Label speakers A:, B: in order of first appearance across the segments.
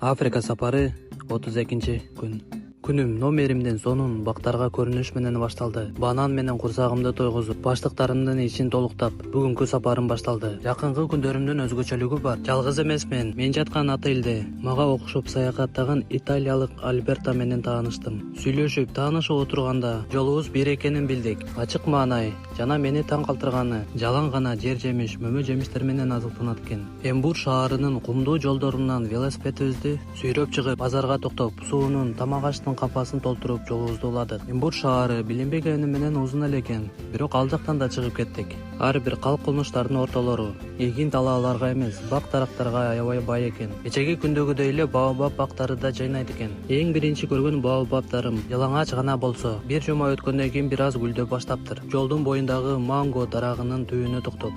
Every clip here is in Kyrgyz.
A: Африка сапары 32-күн. Күнүм номеримден сонун бактарга көрүнүш менен башталды. Банан менен курсагымды тойгузуп, баштыктарымдын ичин толуктап, бүгүнкү сапарым башталды. Жакынкы күндөрүмдүн өзгөчөлүгү бар. Жалгыз эмесмин. Мен жаткан ата элде мага окшоп саякаттаган италиялык Альберто менен тааныштым. Сүйлөшүп, таанышып отурганда жолубуз бир экенин билдик. Ачык маанай жана мени таң калтырганы, жалаң гана жер жемиш, мөмө жемиштер менен азыктанат экен. Эмбур шаарынын кумдуу жолдорунан велосипедибизди сүйрөп чыгып, базарга токтоп, суунун, тамак аштын капасын толтуруп жолубузду уладык. Эмбур шаары билинбегени менен узун эле экен, бирок ал жактан да чыгып кеттик. Ар бир калк кылмыштардын ортолору эгин талааларга эмес, бак дарактарга аябай бай экен. Кечеги күндөгүдөй эле баобаб бактары да жайнайт экен. Эң биринчи көргөн баобабдарым ялаңач гана болсо, бир жума өткөндөн кийин бир аз гүлдөп баштаптыр. Жолдун боюндагы манго дарагынын түбүнө токтоп.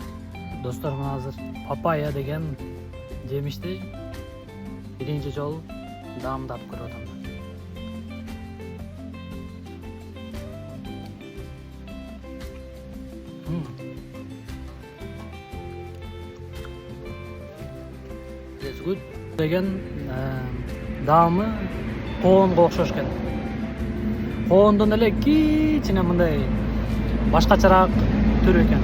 A: Достор, мына азыр папайя деген жемишти биринчи жолу даамдап көрүп атам. It's good деген даамы коонго окшош экен. Коондон эле кичине мындай башкачараак түр экен.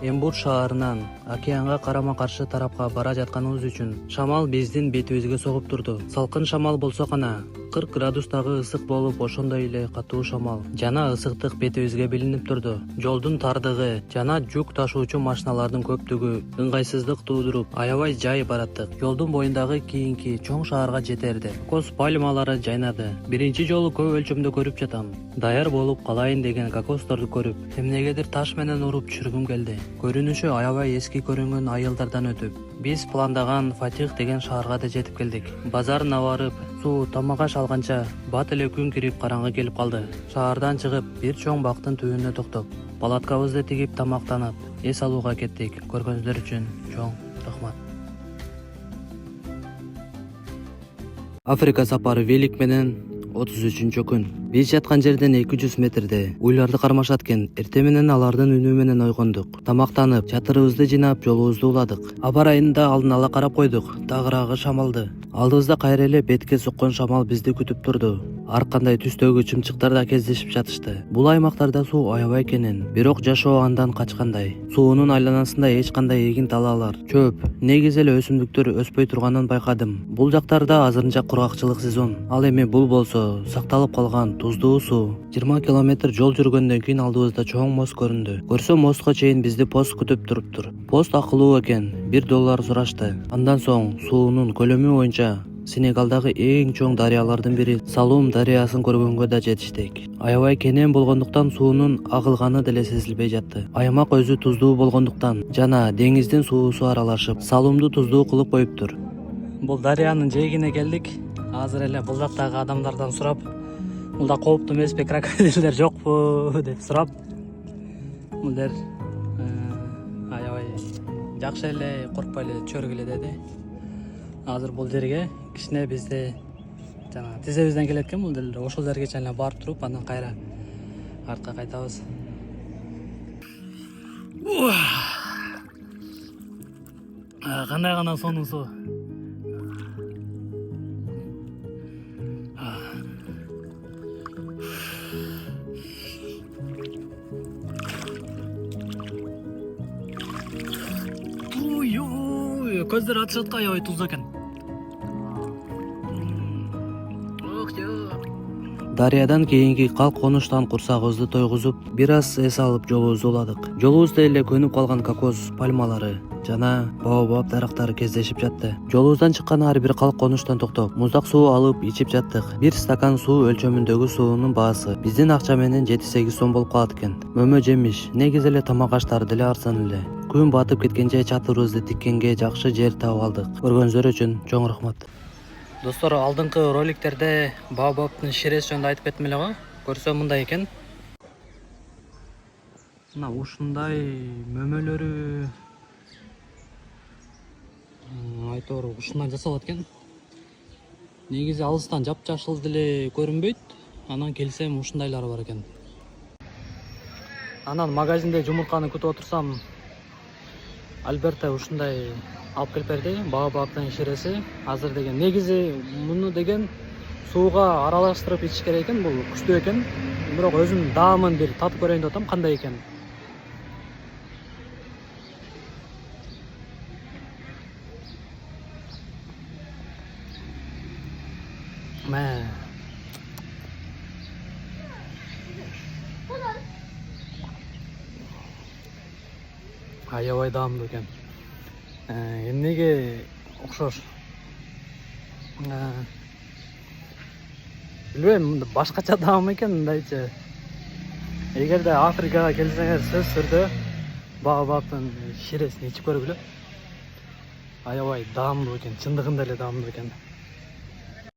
A: Эмбур шаарынан океанга карама-каршы тарапка бара жатканыбыз үчүн шамал биздин бетибизге согуп турду. Салкын шамал болсо гана 40 градустагы ысык болуп, ошондой эле катуу шамал жана ысыктык бетибизге билинип турду. Жолдун тардыгы жана жүк ташуучу машиналардын көптүгү ыңгайсыздык туудуруп, аябай жай бараттык. Жолдун боюндагы кийинки чоң шаарга жетерде кокос пальмалары жайнады. Биринчи жолу көп өлчөмдө көрүп жатам. Даяр болуп калайын деген кокосторду көрүп, эмнегедир таш менен уруп түшүргүм келди. Көрүнүшү аябай эски көрүнгөн айылдардан өтүп, биз пландаган Фатих деген шаарга да жетип келдик. Базарына барып, суу, тамак аш алганча бат эле күн кирип караңгы келип калды. Шаардан чыгып, бир чоң бактын түбүнө токтоп, палаткабызды тигип тамактанып, эс алууга кеттик. Көргөнүздөр үчүн чоң рахмат. Африка сапары Велик менен 33-күн. Биз жаткан жерден 200 метрде уйларды кармашат экен. Эртең менен алардын үнү менен ойгондук. Тамактанып, чатырыбызды жыйнап, жолубузду уладык. Аба ырайында алдын ала карап койдук. Тагыраагы шамалды. Алдыбызда кайра эле бетке суккан шамал бизди күтүп турду. Ар кандай түстөгү чымчыктар да кездешип жатышты. Бул аймактарда суу аябай экенин, бирок жашоо андан качкандай. Суунун айланасында эч кандай эгин талаалар, чөп, негиз эле өсүмдүктөр өспөй турганын байкадым. Бул жактарда азырынча кургакчылык сезон. Ал эми бул болсо сакталып калган туздуу суу. 20 километр жол жүргөндөн кийин алдыбызда чоң мост көрүндү. Көрсө мостко чейин бизди пост күтүп туруптур. Пост акылуу экен, $1 сурашты. Андан соң суунун көлөмү боюнча Сенегалдагы эң чоң дарыялардын бири Салум дарыясын көргөнгө да жетиштик. Аябай кенен болгондуктан суунун агылганы деле сезилбей жатты. Аймак өзү туздуу болгондуктан жана деңиздин суусу аралашып, Салумду туздуу кылып коюптур. Бул дарыянын жээгине келдик. Азыр эле бул жактагы адамдардан сурап, мында кооптуу эмеспи, крокодилдер жокпу деп сурап, мулдер аябай жакшы эле, коркпой эле чөргүлө деди. Азыр бул жерге кичине бизди жана тизебизден келет экен, бул деле ошол жерге чейин барып туруп, андан кайра артка кайтабыз. Кандай гана сонун суу. Көздөр атышат, аябай туздуу экен. Дарыядан кийинки калк конуштан курсагыбызды тойгузуп, бир аз эс алып жолубузду уладык. Жолубузда эле көнүп калган кокос пальмалары жана баобаб дарактары кездешип жатты. Жолубуздан чыккан ар бир калк конуштан токтоп, муздак суу алып ичип жаттык. Бир стакан суу өлчөмүндөгү суунун баасы биздин акча менен 7-8 сом болуп калат экен. Мөмө жемиш, негиз эле тамак аштар деле арзан эле. Күн батып кеткенче чатырыбызды тиккенге жакшы жер таап алдык. Көргөнүздөр үчүн чоң рахмат. Достор, алдыңкы роликтерде баобабтын ширеси жөнүндө айтып кеттим эле го. Көрсө мындай экен. Мына ушундай мөмөлөрү айтор ушундан жасалат экен. Негизи алыстан жапжашыл деле көрүнбөйт. Анан келсем ушундайлары бар экен. Анан магазинде жумурканы күтүп отурсам, Альберто ушундай
B: алып келип берди. Баобабтын ширеси. Азыр деген негизи муну деген сууга аралаштырып ичиш керек экен, бул күчтүү экен. Бирок өзүм даамын бир татып көрөйүн деп атам, кандай экен. Мә. Аябай даамдуу экен. Эмнеге окшош? Билбейм, башкача даам экен мындайча. Эгерде Африкага келсеңер, сөзсүз түрдө баобабтын ширесин ичип көргүлө. Аябай даамдуу экен, чындыгында эле даамдуу экен.